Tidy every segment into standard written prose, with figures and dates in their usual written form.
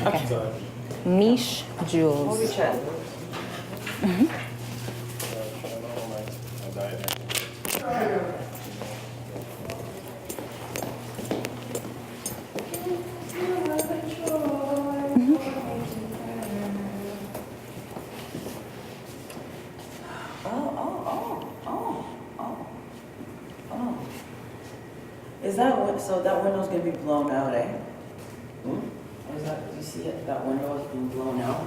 Okay. Niche We'll Jewels. be chatting. Oh. Is that what, so that window's gonna be blown out, eh? Or is that, do you see it, that window has been blown out?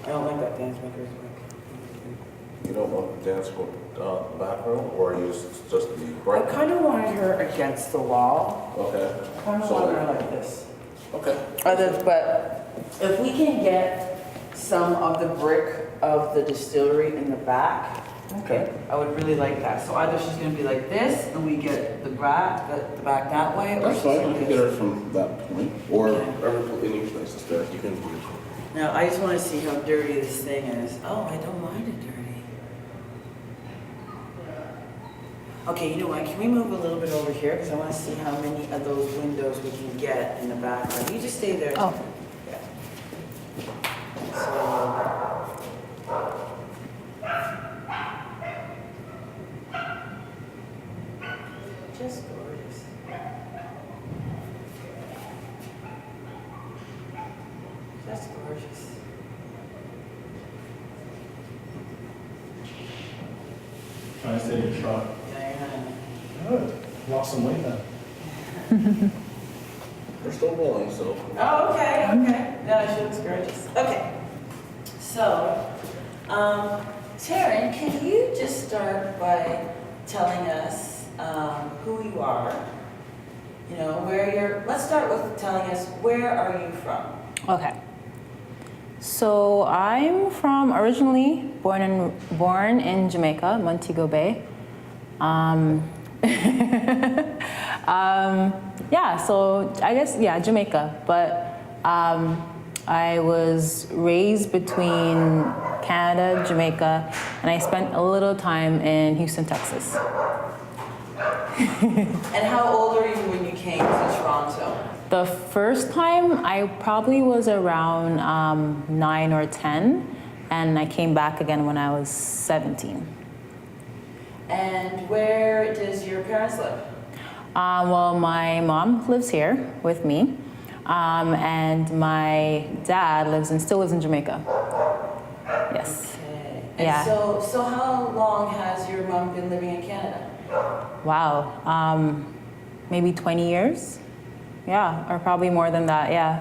I don't like that dance maker's work. You don't want the dance go back room, or you just the I right? kind of wanted her against the wall. Okay. I kind of wanted her like this. Okay. But if we can get some of the brick of the distillery in the back, Okay. I would really like that. So either she's gonna be like this, and we get the back that way, or That's she's fine. like You can this. get her from that point, or Okay. any place is there. You can. Now, I just want to see how dirty this thing is. Oh, I don't mind it dirty. Okay, you know what? Can we move a little bit over here? Because I want to see how many of those windows we can get in the background. You just stay there. Oh. Yeah. So, just gorgeous. Just gorgeous. Trying to stay in your truck. Diana. Good. Lost some weight then. We're still rolling, so. Oh, okay, okay. No, she looks gorgeous. Okay. So, Taryn, can you just start by telling us who you are? You know, where you're, let's start with telling us, where are you from? Okay. So I'm originally born in Jamaica, Montego Bay. Yeah, so I guess, yeah, Jamaica. But I was raised between Canada, Jamaica, and I spent a little time in Houston, Texas. And how old are you when you came to Toronto? The first time I probably was around 9 or 10, and I came back again when I was 17. And where does your parents live? Well, my mom lives here with me, and my dad still lives in Jamaica. Yes. Okay. And Yeah. so how long has your mom been living in Canada? Wow. Maybe 20 years? Yeah, or probably more than that, yeah.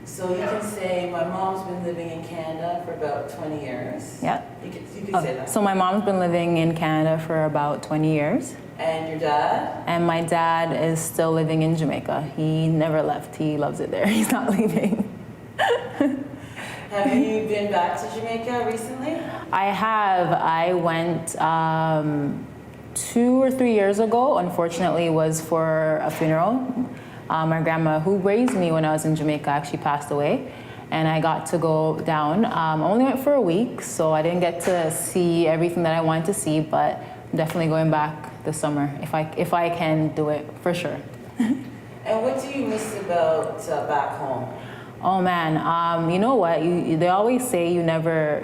So you can say my mom's been living in Canada for about 20 years. Yeah. You can say that. So my mom's been living in Canada for about 20 years. And your dad? And my dad is still living in Jamaica. He never left. He loves it there. He's not leaving. Have you been back to Jamaica recently? I have. I went 2 or 3 years ago. Unfortunately, it was for a funeral. My grandma, who raised me when I was in Jamaica, actually passed away. And I got to go down. I only went for a week, so I didn't get to see everything that I wanted to see, but I'm definitely going back this summer if I can do it, for sure. And what do you miss about back home? Oh man, you know what? They always say you never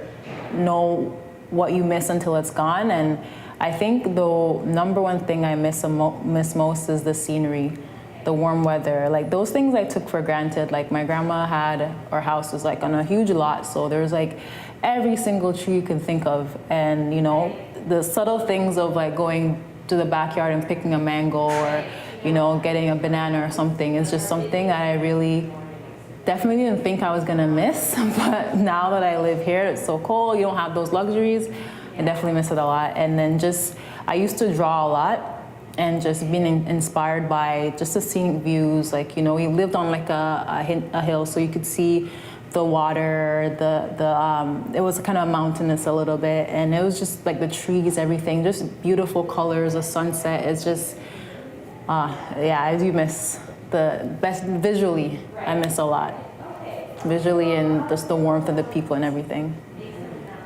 know what you miss until it's gone, and I think the number one thing I miss most is the scenery, the warm weather. Like those things I took for granted. Like my grandma our house was like on a huge lot, so there's like every single tree you can think of, and you know the subtle things of like going to the backyard and picking a mango, or you know getting a banana or something. It's just something that I really definitely didn't think I was gonna miss, but now that I live here, it's so cold, you don't have those luxuries. I definitely miss it a lot. And then I used to draw a lot, and just being inspired by just the scenic views. Like, you know, we lived on like a hill, so you could see the water, it was kind of mountainous a little bit, and it was just like the trees, everything, just beautiful colors, the sunset. It's just, yeah, I do miss the best visually. I miss a lot visually, and just the warmth of the people and everything.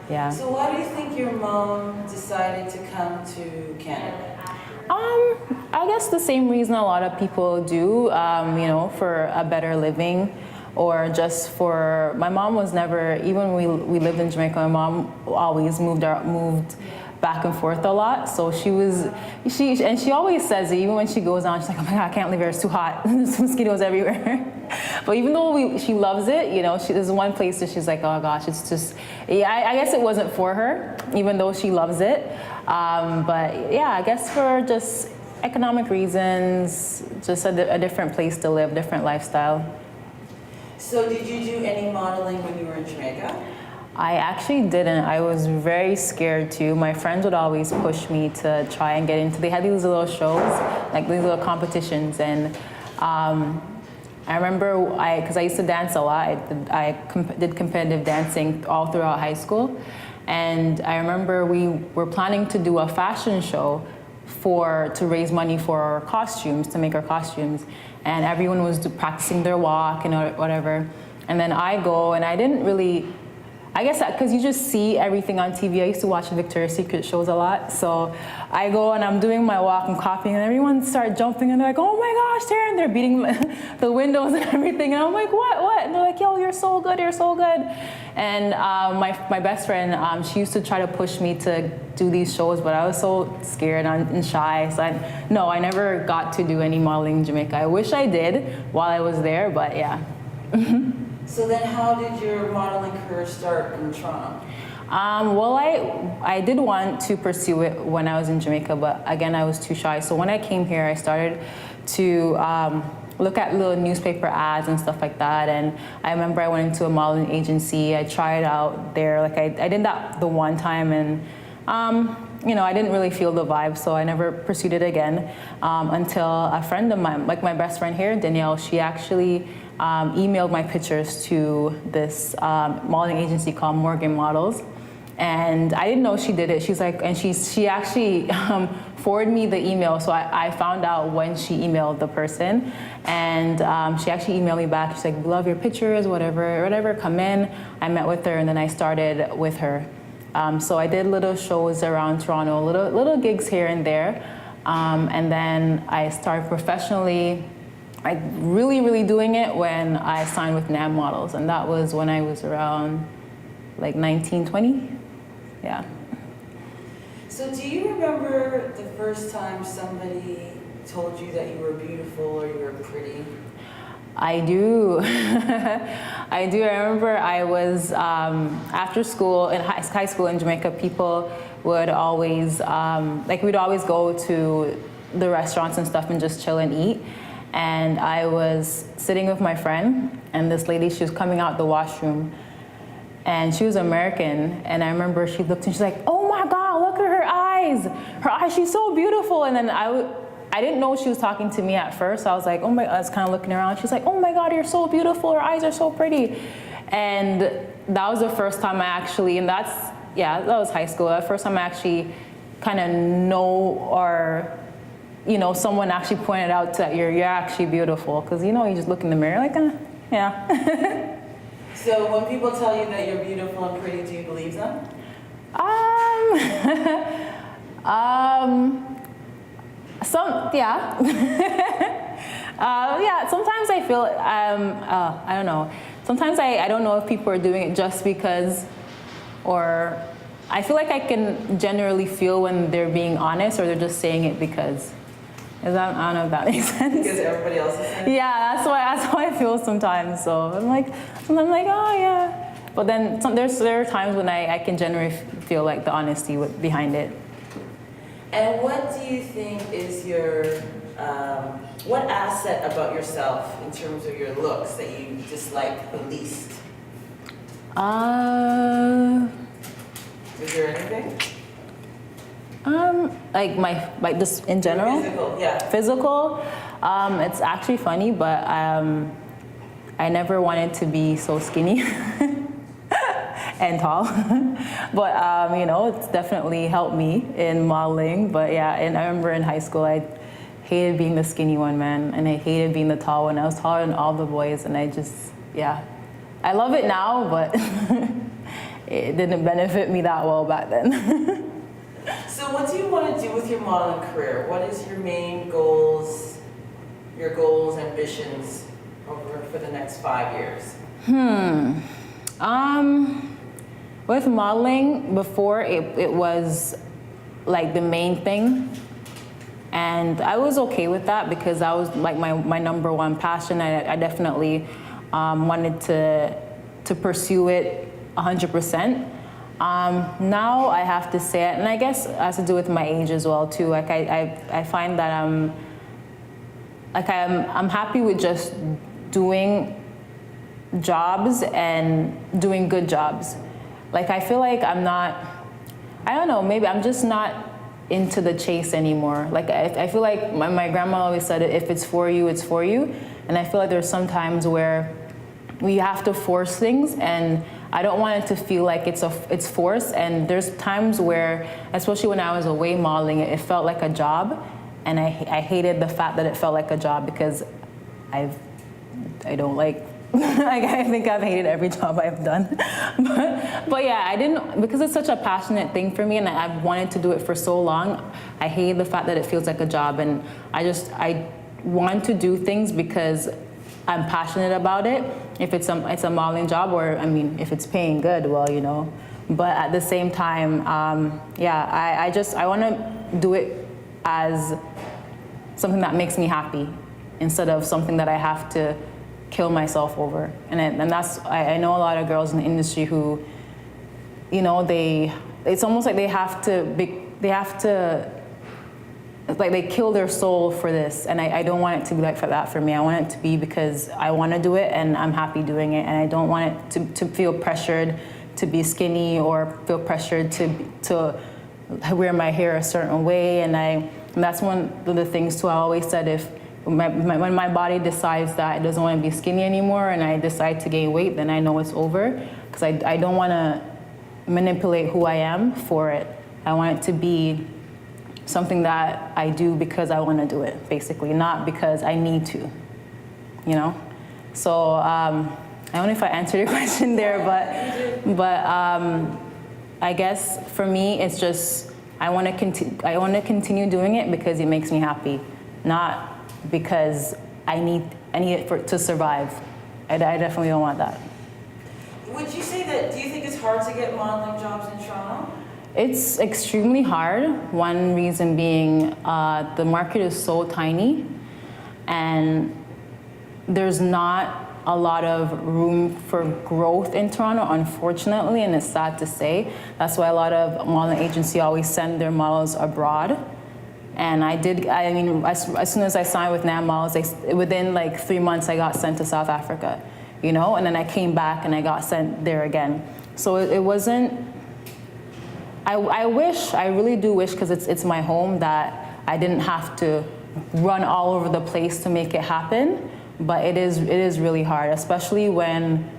Yeah. So why do you think your mom decided to come to Canada? I guess the same reason a lot of people do, you know, for a better living. or just for, my mom was never, even when we lived in Jamaica, my mom always moved back and forth a lot. So she always says it, even when she goes out, she's like, oh my God, I can't leave here, it's too hot. There's mosquitoes everywhere. But even though she loves it, you know, there's one place that she's like, oh gosh, it's just, yeah, I guess it wasn't for her, even though she loves it. But yeah, I guess for just economic reasons, just a different place to live, different lifestyle. So did you do any modeling when you were in Jamaica? I actually didn't. I was very scared too. My friends would always push me to try and get into, they had these little shows, like these little competitions, and I remember, because I used to dance a lot, I did competitive dancing all throughout high school, and I remember we were planning to do a fashion show to raise money for our costumes, to make our costumes, and everyone was practicing their walk and whatever, and then I go, and I didn't really, I guess because you just see everything on TV. I used to watch Victoria's Secret shows a lot. So I go and I'm doing my walk and copying, and everyone started jumping and they're like, oh my gosh, Taryn, they're beating the windows and everything. And I'm like, what? And they're like, yo, you're so good, you're so good. And my best friend, she used to try to push me to do these shows, but I was so scared and shy. So I never got to do any modeling in Jamaica. I wish I did while I was there, but yeah. So then how did your modeling career start in Toronto? Well, I did want to pursue it when I was in Jamaica, but again, I was too shy. So when I came here, I started to look at little newspaper ads and stuff like that. And I remember I went into a modeling agency. I tried out there. Like I did that the one time, and you know, I didn't really feel the vibe, so I never pursued it again until a friend of mine, like my best friend here, Danielle, she actually emailed my pictures to this modeling agency called Morgan Models, and I didn't know she did it. She's like, and she actually forwarded me the email, so I found out when she emailed the person, and she actually emailed me back. She's like, love your pictures, whatever, come in. I met with her, and then I started with her. So I did little shows around Toronto, little gigs here and there, and then I started professionally, like really doing it when I signed with NAM Models, and that was when I was around like 19, 20, yeah. So do you remember the first time somebody told you that you were beautiful or you were pretty? I do. I do. I remember I was, after school, in high school in Jamaica, people would always, we'd always go to the restaurants and stuff and just chill and eat. And I was sitting with my friend, and this lady, she was coming out the washroom, and she was American. And I remember she looked and she's like, oh my God, look at her eyes. Her eyes, she's so beautiful. And then I didn't know she was talking to me at first. So I was like, oh my, I was kind of looking around. She's like, oh my God, you're so beautiful. Her eyes are so pretty. And that was the first time I actually, and that was high school. The first time I actually kind of someone actually pointed out that you're actually beautiful. Because, you just look in the mirror like, yeah. So when people tell you that you're beautiful and pretty, do you believe them? Yeah. Yeah, sometimes I feel, I don't know. Sometimes I don't know if people are doing it just because, or I feel like I can generally feel when they're being honest or they're just saying it because. I don't know if that makes sense. Because everybody else is saying it? Yeah, that's why I feel sometimes. So I'm like, oh yeah. But then there are times when I can generally feel like the honesty behind it. And what do you think is your, what asset about yourself in terms of your looks that you dislike the least? Is there anything? Like just in general? Physical, yeah. Physical? It's actually funny, but I never wanted to be so skinny and tall. But, it's definitely helped me in modeling. But yeah, and I remember in high school, I hated being the skinny one, man. And I hated being the tall one. I was taller than all the boys, and I love it now, but it didn't benefit me that well back then. So what do you want to do with your modeling career? What is your main goals, your goals, ambitions over for the next 5 years? With modeling, before it was like the main thing. And I was okay with that because that was like my number one passion. I definitely wanted to pursue it 100%. Now I have to say it, and I guess it has to do with my age as well too. Like I find that I'm happy with just doing jobs and doing good jobs. Like I feel like I don't know, maybe I'm just not into the chase anymore. Like I feel like my grandma always said, if it's for you, it's for you. And I feel like there's some times where we have to force things, and I don't want it to feel like it's forced. And there's times where, especially when I was away modeling, it felt like a job, and I hated the fact that it felt like a job because I don't like. I think I've hated every job I've done, but yeah, I didn't, because it's such a passionate thing for me, and I've wanted to do it for so long. I hate the fact that it feels like a job, and I want to do things because I'm passionate about it. If it's a modeling job, or I mean, if it's paying good, well, you know. But at the same time, yeah, I want to do it as something that makes me happy, instead of something that I have to kill myself over. And that's, I know a lot of girls in the industry who, you know, it's almost like they have to, like they kill their soul for this. And I don't want it to be like that for me. I want it to be because I want to do it and I'm happy doing it. And I don't want it to feel pressured to be skinny, or feel pressured to wear my hair a certain way. And that's one of the things too. I always said, if when my body decides that it doesn't want to be skinny anymore and I decide to gain weight, then I know it's over, because I don't want to manipulate who I am for it. I want it to be something that I do because I want to do it, basically, not because I need to, you know? So I don't know if I answered your question there, but I guess for me, it's just, I want to continue doing it because it makes me happy, not because I need it to survive. I definitely don't want that. Would you say that, do you think it's hard to get modeling jobs in Toronto? It's extremely hard. One reason being the market is so tiny, and there's not a lot of room for growth in Toronto, unfortunately, and it's sad to say. That's why a lot of modeling agencies always send their models abroad. And I mean, as soon as I signed with NAM Models, within like 3 months, I got sent to South Africa, you know? And then I came back and I got sent there again. So it wasn't, I wish, I really do wish, because it's my home, that I didn't have to run all over the place to make it happen. But it is really hard, especially when,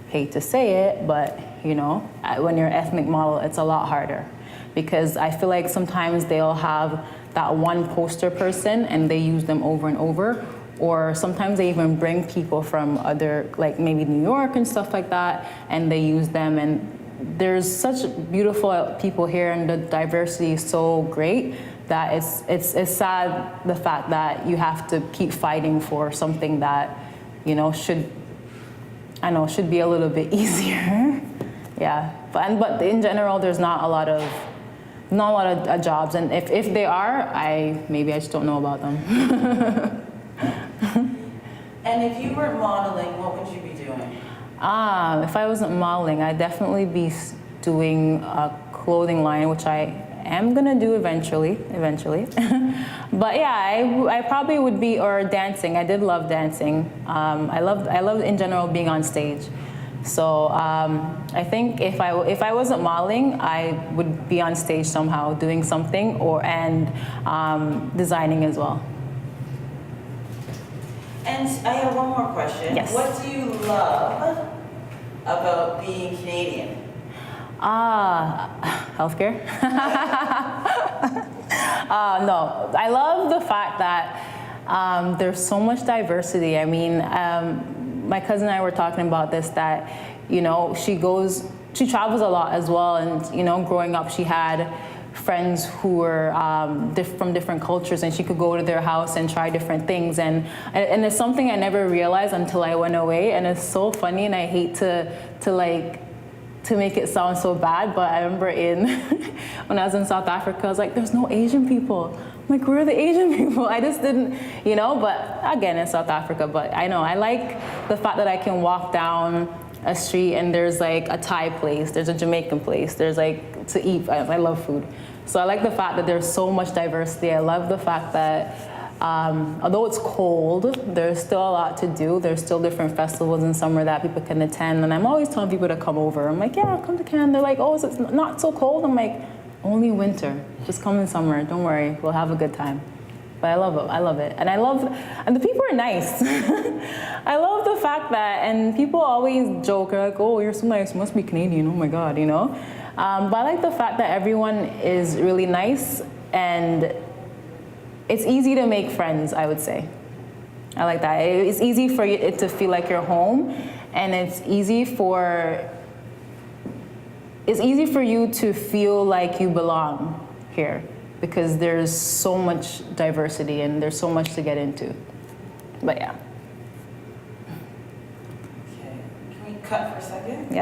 hate to say it, but you know, when you're an ethnic model, it's a lot harder. Because I feel like sometimes they'll have that one poster person and they use them over and over, or sometimes they even bring people from other, like maybe New York and stuff like that, and they use them. And there's such beautiful people here, and the diversity is so great that it's sad, the fact that you have to keep fighting for something that, you know, should be a little bit easier. Yeah, but in general, there's not a lot of jobs, and if they are, maybe I just don't know about them. And if you weren't modeling, what would you be doing? If I wasn't modeling, I'd definitely be doing a clothing line, which I am gonna do eventually. But yeah, I probably would be, or dancing. I did love dancing. I love in general being on stage. So I think if I wasn't modeling, I would be on stage somehow doing something, and designing as well. And I have one more question. Yes. What do you love about being Canadian? Healthcare. No, I love the fact that there's so much diversity. I mean, my cousin and I were talking about this, that, you know, she travels a lot as well, and, you know, growing up she had friends who were from different cultures, and she could go to their house and try different things. And it's something I never realized until I went away. And it's so funny, and I hate to make it sound so bad, but I remember when I was in South Africa, I was like, there's no Asian people. I'm like, where are the Asian people? I just didn't, but again, in South Africa, but I know, I like the fact that I can walk down a street and there's like a Thai place, there's a Jamaican place, there's like to eat, I love food. So I like the fact that there's so much diversity. I love the fact that although it's cold, there's still a lot to do. There's still different festivals in summer that people can attend. And I'm always telling people to come over. I'm like, yeah, come to Canada. They're like, oh, is it not so cold? I'm like, only winter. Just come in summer. Don't worry. We'll have a good time. But I love it. I love it. And the people are nice. I love the fact that, and people always joke, like, oh, you're so nice. You must be Canadian. Oh my God, But I like the fact that everyone is really nice, and it's easy to make friends, I would say. I like that. It's easy for it to feel like you're home, and it's easy for you to feel like you belong here, because there's so much diversity and there's so much to get into. But yeah. Okay, can we cut for a second? Yeah.